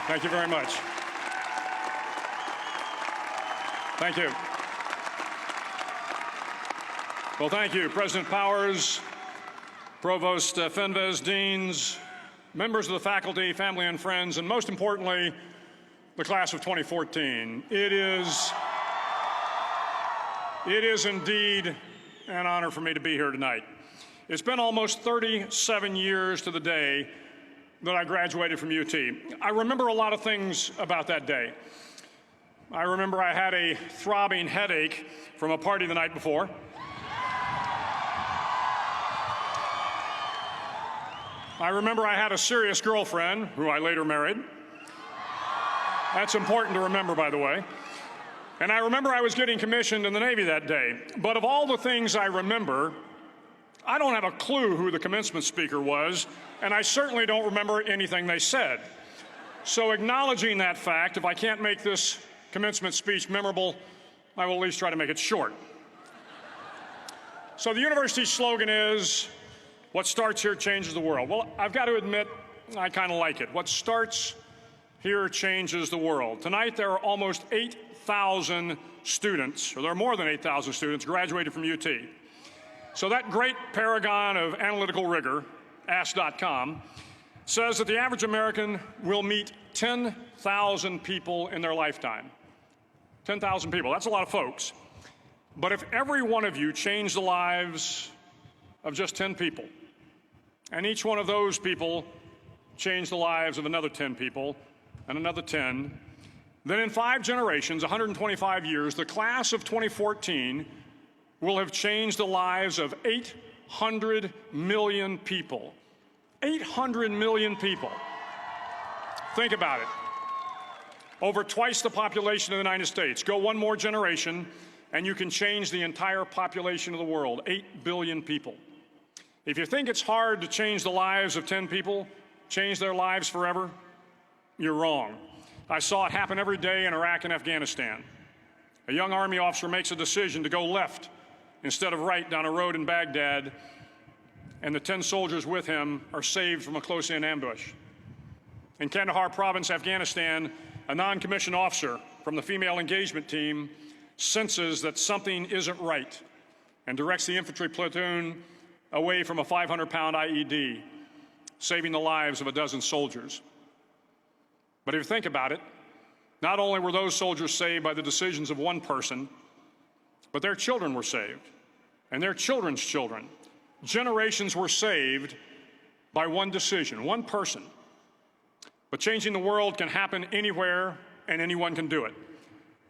Thank you very much. Thank you. Well, thank you, President Powers, Provost Fenves, deans, members of the faculty, family and friends, and most importantly, the class of 2014. It is indeed an honor for me to be here tonight. It's been almost 37 years to the day that I graduated from UT. I remember a lot of things about that day. I remember I had a throbbing headache from a party the night before. I remember I had a serious girlfriend, who I later married. That's important to remember, by the way. And I remember I was getting commissioned in the Navy that day. But of all the things I remember, I don't have a clue who the commencement speaker was, and I certainly don't remember anything they said. So acknowledging that fact, if I can't make this commencement speech memorable, I will at least try to make it short. So the university's slogan is, what starts here changes the world. Well, I've got to admit, I kind of like it. What starts here changes the world. Tonight, there are almost 8,000 students, or there are more than 8,000 students graduated from UT. So that great paragon of analytical rigor, Ask.com, says that the average American will meet 10,000 people in their lifetime. 10,000 people, that's a lot of folks. But if every one of you changed the lives of just 10 people, and each one of those people changed the lives of another 10 people, and another 10, then in 5 generations, 125 years, the class of 2014 will have changed the lives of 800 million people. 800 million people. Think about it. Over twice the population of the United States. Go one more generation, and you can change the entire population of the world, 8 billion people. If you think it's hard to change the lives of 10 people, change their lives forever, you're wrong. I saw it happen every day in Iraq and Afghanistan. A young Army officer makes a decision to go left instead of right down a road in Baghdad, and the 10 soldiers with him are saved from a close-in ambush. In Kandahar province, Afghanistan, a non-commissioned officer from the female engagement team senses that something isn't right and directs the infantry platoon away from a 500-pound IED, saving the lives of a dozen soldiers. But if you think about it, not only were those soldiers saved by the decisions of one person, but their children were saved, and their children's children. Generations were saved by one decision, one person. But changing the world can happen anywhere, and anyone can do it.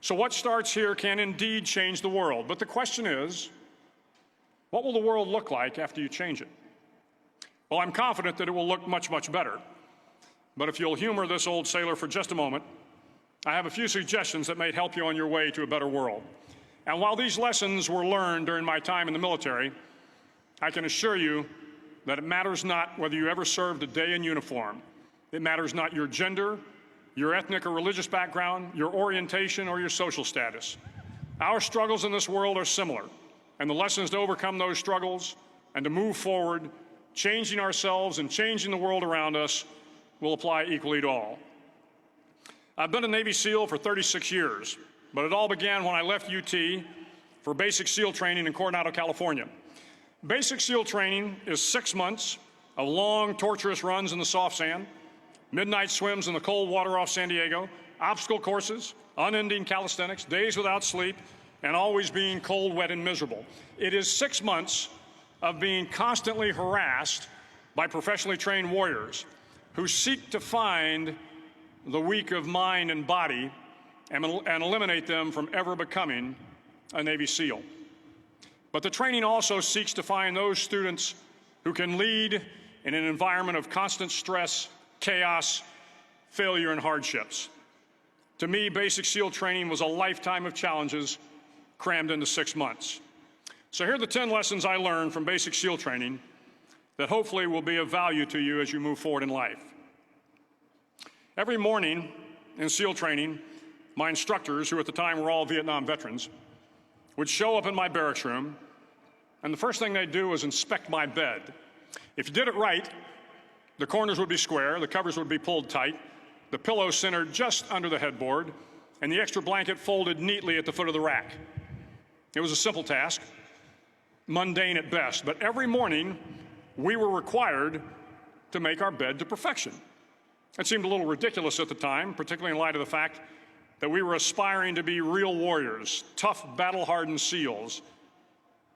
So what starts here can indeed change the world. But the question is, what will the world look like after you change it? Well, I'm confident that it will look much, much better. But if you'll humor this old sailor for just a moment, I have a few suggestions that may help you on your way to a better world. And while these lessons were learned during my time in the military, I can assure you that it matters not whether you ever served a day in uniform. It matters not your gender, your ethnic or religious background, your orientation, or your social status. Our struggles in this world are similar, and the lessons to overcome those struggles and to move forward, changing ourselves and changing the world around us, will apply equally to all. I've been a Navy SEAL for 36 years, but it all began when I left UT for basic SEAL training in Coronado, California. Basic SEAL training is 6 months of long, torturous runs in the soft sand, midnight swims in the cold water off San Diego, obstacle courses, unending calisthenics, days without sleep, and always being cold, wet, and miserable. It is 6 months of being constantly harassed by professionally trained warriors who seek to find the weak of mind and body and eliminate them from ever becoming a Navy SEAL. But the training also seeks to find those students who can lead in an environment of constant stress, chaos, failure, and hardships. To me, basic SEAL training was a lifetime of challenges crammed into 6 months. So here are the 10 lessons I learned from basic SEAL training that hopefully will be of value to you as you move forward in life. Every morning in SEAL training, my instructors, who at the time were all Vietnam veterans, would show up in my barracks room, and the first thing they'd do was inspect my bed. If you did it right, the corners would be square, the covers would be pulled tight, the pillow centered just under the headboard, and the extra blanket folded neatly at the foot of the rack. It was a simple task, mundane at best, but every morning we were required to make our bed to perfection. It seemed a little ridiculous at the time, particularly in light of the fact that we were aspiring to be real warriors, tough, battle-hardened SEALs.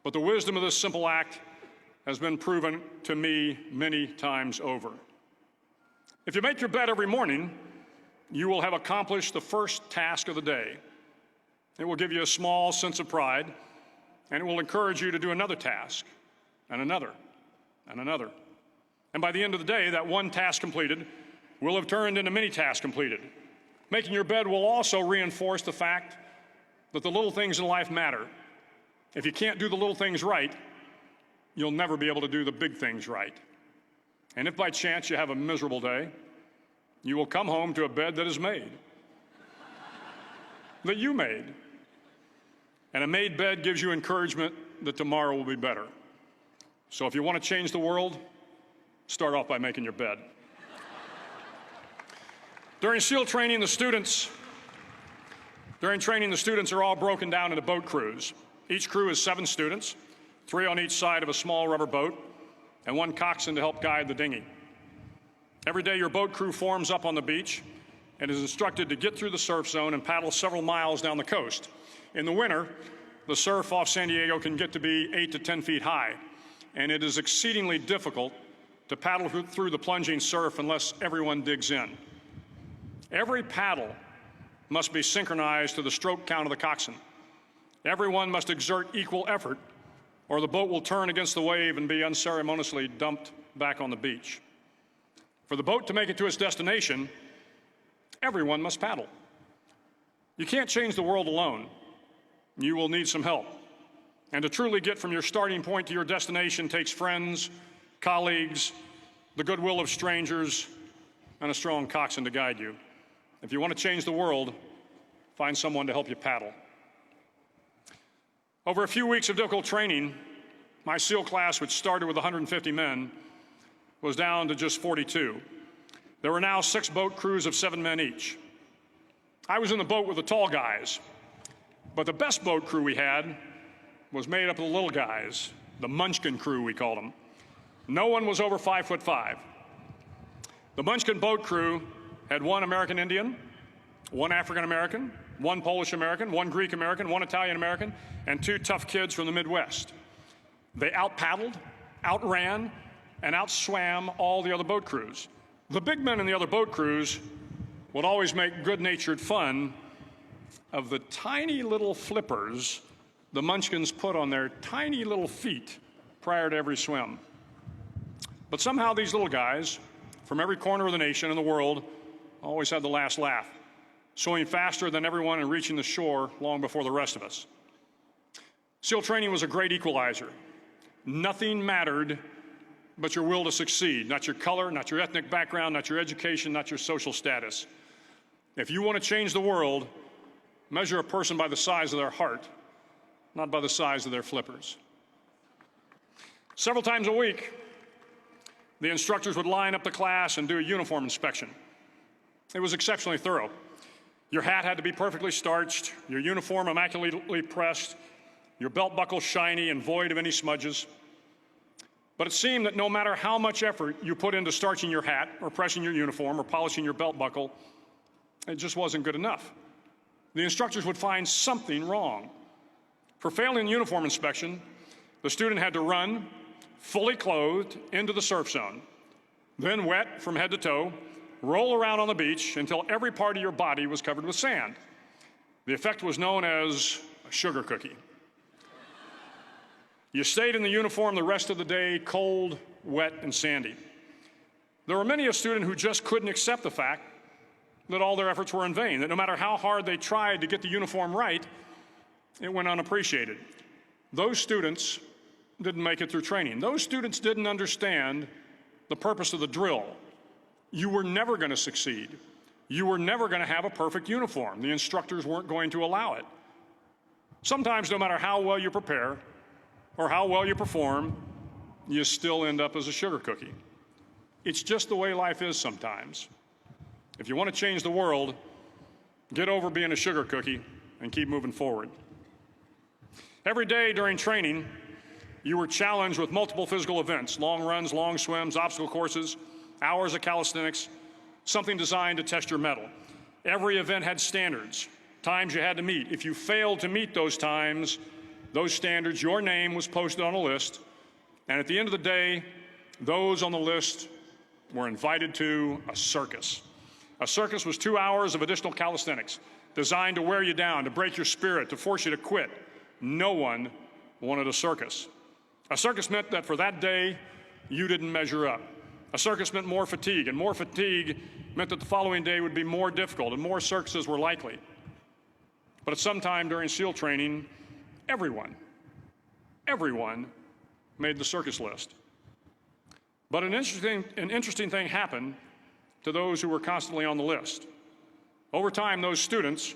But the wisdom of this simple act has been proven to me many times over. If you make your bed every morning, you will have accomplished the first task of the day. It will give you a small sense of pride, and it will encourage you to do another task, and another, and another. And by the end of the day, that one task completed will have turned into many tasks completed. Making your bed will also reinforce the fact that the little things in life matter. If you can't do the little things right, you'll never be able to do the big things right. And if by chance you have a miserable day, you will come home to a bed that is made, that you made. And a made bed gives you encouragement that tomorrow will be better. So if you want to change the world, start off by making your bed. During SEAL training, the students are all broken down into boat crews. Each crew is 7 students, 3 on each side of a small rubber boat, and 1 coxswain to help guide the dinghy. Every day, your boat crew forms up on the beach and is instructed to get through the surf zone and paddle several miles down the coast. In the winter, the surf off San Diego can get to be 8 to 10 feet high, and it is exceedingly difficult to paddle through the plunging surf unless everyone digs in. Every paddle must be synchronized to the stroke count of the coxswain. Everyone must exert equal effort, or the boat will turn against the wave and be unceremoniously dumped back on the beach. For the boat to make it to its destination, everyone must paddle. You can't change the world alone. You will need some help. And to truly get from your starting point to your destination takes friends, colleagues, the goodwill of strangers, and a strong coxswain to guide you. If you want to change the world, find someone to help you paddle. Over a few weeks of difficult training, my SEAL class, which started with 150 men, was down to just 42. There were now 6 boat crews of 7 men each. I was in the boat with the tall guys, but the best boat crew we had was made up of the little guys, the Munchkin crew, we called them. No one was over 5'5". The Munchkin boat crew had 1 American Indian, 1 African American, 1 Polish American, 1 Greek American, 1 Italian American, and 2 tough kids from the Midwest. They out-paddled, outran, and outswam all the other boat crews. The big men in the other boat crews would always make good-natured fun of the tiny little flippers the Munchkins put on their tiny little feet prior to every swim. But somehow these little guys from every corner of the nation and the world always had the last laugh, swimming faster than everyone and reaching the shore long before the rest of us. SEAL training was a great equalizer. Nothing mattered but your will to succeed, not your color, not your ethnic background, not your education, not your social status. If you want to change the world, measure a person by the size of their heart, not by the size of their flippers. Several times a week, the instructors would line up the class and do a uniform inspection. It was exceptionally thorough. Your hat had to be perfectly starched, your uniform immaculately pressed, your belt buckle shiny and void of any smudges. But it seemed that no matter how much effort you put into starching your hat or pressing your uniform or polishing your belt buckle, it just wasn't good enough. The instructors would find something wrong. For failing the uniform inspection, the student had to run, fully clothed, into the surf zone, then wet from head to toe, roll around on the beach until every part of your body was covered with sand. The effect was known as a sugar cookie. You stayed in the uniform the rest of the day, cold, wet, and sandy. There were many a student who just couldn't accept the fact that all their efforts were in vain, that no matter how hard they tried to get the uniform right, it went unappreciated. Those students didn't make it through training. Those students didn't understand the purpose of the drill. You were never going to succeed. You were never going to have a perfect uniform. The instructors weren't going to allow it. Sometimes, no matter how well you prepare or how well you perform, you still end up as a sugar cookie. It's just the way life is sometimes. If you want to change the world, get over being a sugar cookie and keep moving forward. Every day during training, you were challenged with multiple physical events: long runs, long swims, obstacle courses, hours of calisthenics, something designed to test your mettle. Every event had standards, times you had to meet. If you failed to meet those times, those standards, your name was posted on a list, and at the end of the day, those on the list were invited to a circus. A circus was 2 hours of additional calisthenics, designed to wear you down, to break your spirit, to force you to quit. No one wanted a circus. A circus meant that for that day, you didn't measure up. A circus meant more fatigue, and more fatigue meant that the following day would be more difficult, and more circuses were likely. But at some time during SEAL training, everyone made the circus list. But an interesting thing happened to those who were constantly on the list. Over time, those students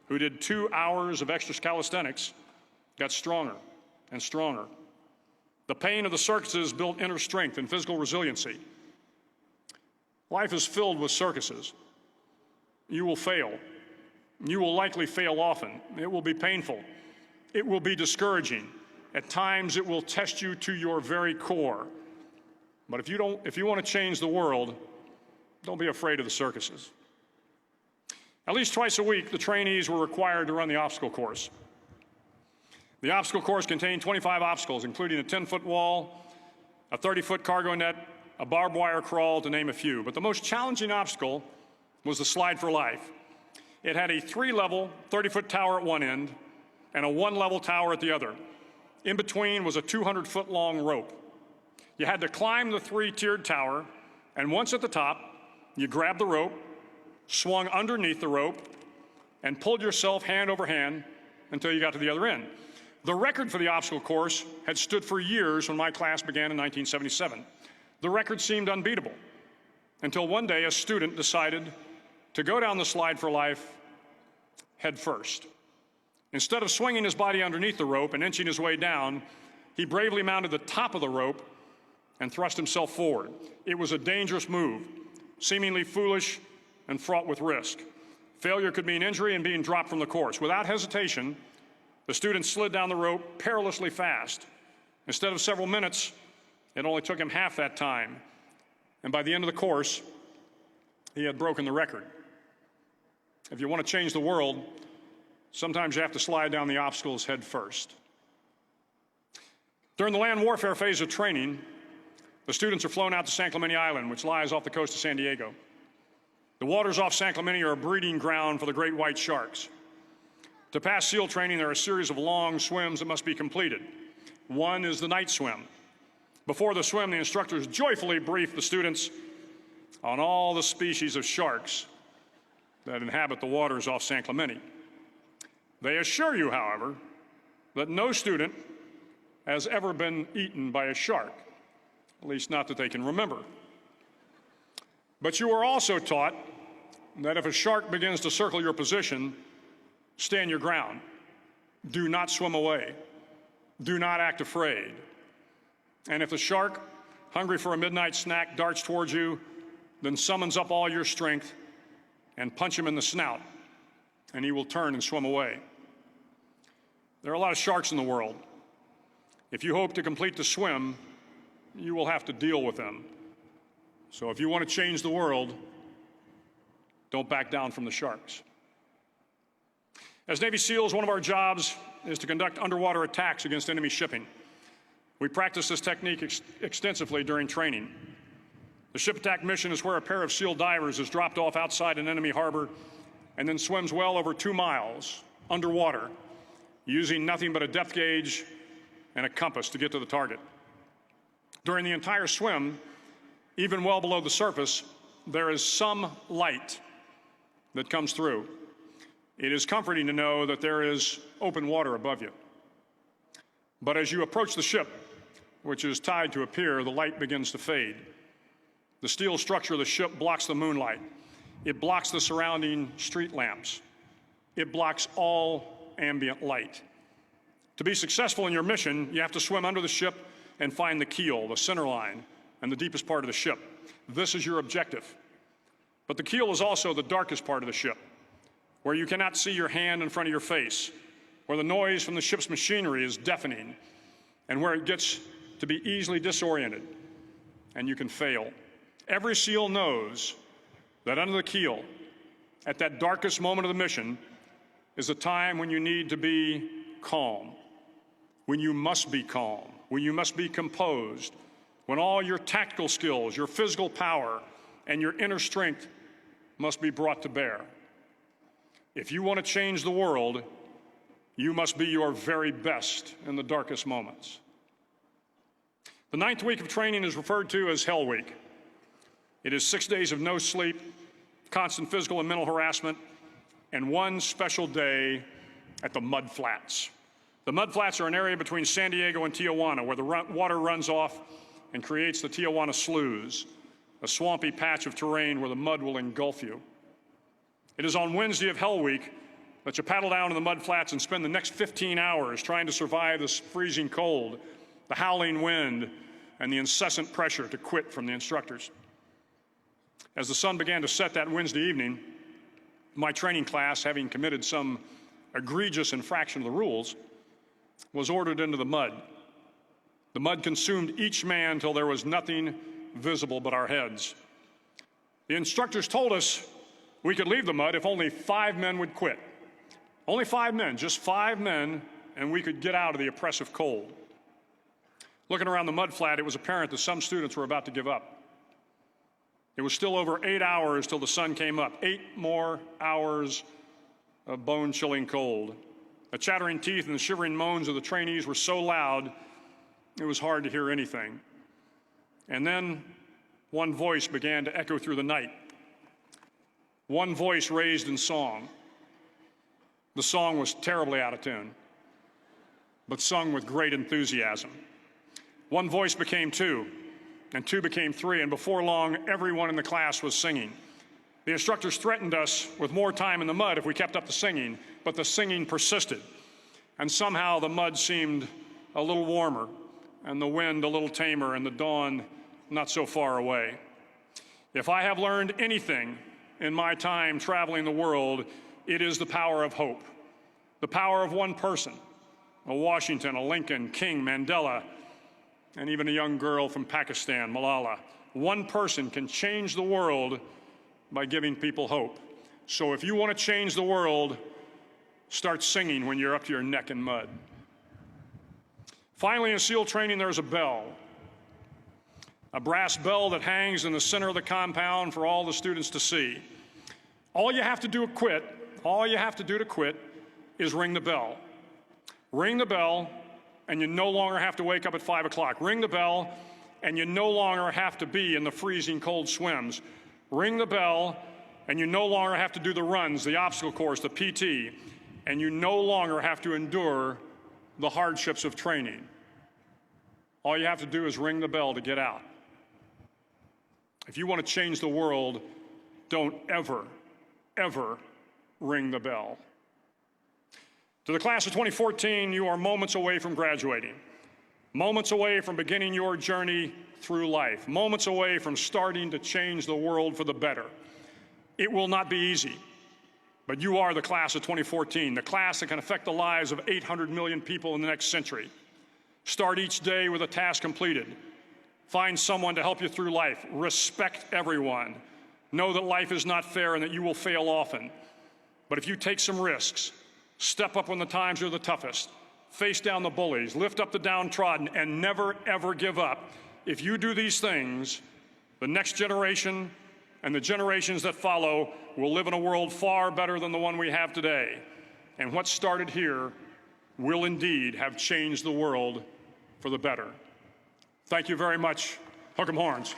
who did 2 hours of extra calisthenics got stronger and stronger. The pain of the circuses built inner strength and physical resiliency. Life is filled with circuses. You will fail. You will likely fail often. It will be painful. It will be discouraging. At times, it will test you to your very core. But if you want to change the world, don't be afraid of the circuses. At least twice a week, the trainees were required to run the obstacle course. The obstacle course contained 25 obstacles, including a 10-foot wall, a 30-foot cargo net, a barbed wire crawl, to name a few. But the most challenging obstacle was the slide for life. It had a 3-level, 30-foot tower at one end and a 1-level tower at the other. In between was a 200-foot-long rope. You had to climb the 3-tiered tower, and once at the top, you grabbed the rope, swung underneath the rope, and pulled yourself hand over hand until you got to the other end. The record for the obstacle course had stood for years when my class began in 1977. The record seemed unbeatable until one day a student decided to go down the slide for life head first. Instead of swinging his body underneath the rope and inching his way down, he bravely mounted the top of the rope and thrust himself forward. It was a dangerous move, seemingly foolish and fraught with risk. Failure could mean injury and being dropped from the course. Without hesitation, the student slid down the rope perilously fast. Instead of several minutes, it only took him half that time. And by the end of the course, he had broken the record. If you want to change the world, sometimes you have to slide down the obstacles head first. During the land warfare phase of training, the students are flown out to San Clemente Island, which lies off the coast of San Diego. The waters off San Clemente are a breeding ground for the great white sharks. To pass SEAL training, there are a series of long swims that must be completed. One is the night swim. Before the swim, the instructors joyfully brief the students on all the species of sharks that inhabit the waters off San Clemente. They assure you, however, that no student has ever been eaten by a shark, at least not that they can remember. But you are also taught that if a shark begins to circle your position, stand your ground. Do not swim away. Do not act afraid. And if the shark, hungry for a midnight snack, darts towards you, then summons up all your strength and punch him in the snout, and he will turn and swim away. There are a lot of sharks in the world. If you hope to complete the swim, you will have to deal with them. So if you want to change the world, don't back down from the sharks. As Navy SEALs, one of our jobs is to conduct underwater attacks against enemy shipping. We practice this technique extensively during training. The ship attack mission is where a pair of SEAL divers is dropped off outside an enemy harbor and then swims well over 2 miles underwater, using nothing but a depth gauge and a compass to get to the target. During the entire swim, even well below the surface, there is some light that comes through. It is comforting to know that there is open water above you. But as you approach the ship, which is tied to a pier, the light begins to fade. The steel structure of the ship blocks the moonlight. It blocks the surrounding street lamps. It blocks all ambient light. To be successful in your mission, you have to swim under the ship and find the keel, the center line, and the deepest part of the ship. This is your objective. But the keel is also the darkest part of the ship, where you cannot see your hand in front of your face, where the noise from the ship's machinery is deafening, and where it gets to be easily disoriented, and you can fail. Every SEAL knows that under the keel, at that darkest moment of the mission, is a time when you need to be calm, when you must be calm, when you must be composed, when all your tactical skills, your physical power, and your inner strength must be brought to bear. If you want to change the world, you must be your very best in the darkest moments. The 9th week of training is referred to as Hell Week. It is 6 days of no sleep, constant physical and mental harassment, and one special day at the Mud Flats. The Mud Flats are an area between San Diego and Tijuana where the water runs off and creates the Tijuana Sloughs, a swampy patch of terrain where the mud will engulf you. It is on Wednesday of Hell Week that you paddle down to the Mud Flats and spend the next 15 hours trying to survive this freezing cold, the howling wind, and the incessant pressure to quit from the instructors. As the sun began to set that Wednesday evening, my training class, having committed some egregious infraction of the rules, was ordered into the mud. The mud consumed each man till there was nothing visible but our heads. The instructors told us we could leave the mud if only 5 men would quit. Only 5 men, just 5 men, and we could get out of the oppressive cold. Looking around the mud flat, it was apparent that some students were about to give up. It was still over 8 hours till the sun came up. 8 more hours of bone-chilling cold. The chattering teeth and the shivering moans of the trainees were so loud, it was hard to hear anything. And then one voice began to echo through the night. One voice raised in song. The song was terribly out of tune, but sung with great enthusiasm. One voice became 2, and 2 became 3, and before long, everyone in the class was singing. The instructors threatened us with more time in the mud if we kept up the singing, but the singing persisted. And somehow the mud seemed a little warmer, and the wind a little tamer, and the dawn not so far away. If I have learned anything in my time traveling the world, it is the power of hope. The power of one person, a Washington, a Lincoln, King, Mandela, and even a young girl from Pakistan, Malala. One person can change the world by giving people hope. So if you want to change the world, start singing when you're up to your neck in mud. Finally, in SEAL training, there's a bell. A brass bell that hangs in the center of the compound for all the students to see. All you have to do to quit is ring the bell. Ring the bell, and you no longer have to wake up at 5 o'clock. Ring the bell, and you no longer have to be in the freezing cold swims. Ring the bell, and you no longer have to do the runs, the obstacle course, the PT, and you no longer have to endure the hardships of training. All you have to do is ring the bell to get out. If you want to change the world, don't ever, ever ring the bell. To the class of 2014, you are moments away from graduating, moments away from beginning your journey through life, moments away from starting to change the world for the better. It will not be easy, but you are the class of 2014, the class that can affect the lives of 800 million people in the next century. Start each day with a task completed. Find someone to help you through life. Respect everyone. Know that life is not fair and that you will fail often. But if you take some risks, step up when the times are the toughest, face down the bullies, lift up the downtrodden, and never, ever give up. If you do these things, the next generation and the generations that follow will live in a world far better than the one we have today. And what started here will indeed have changed the world for the better. Thank you very much. Hook 'em horns.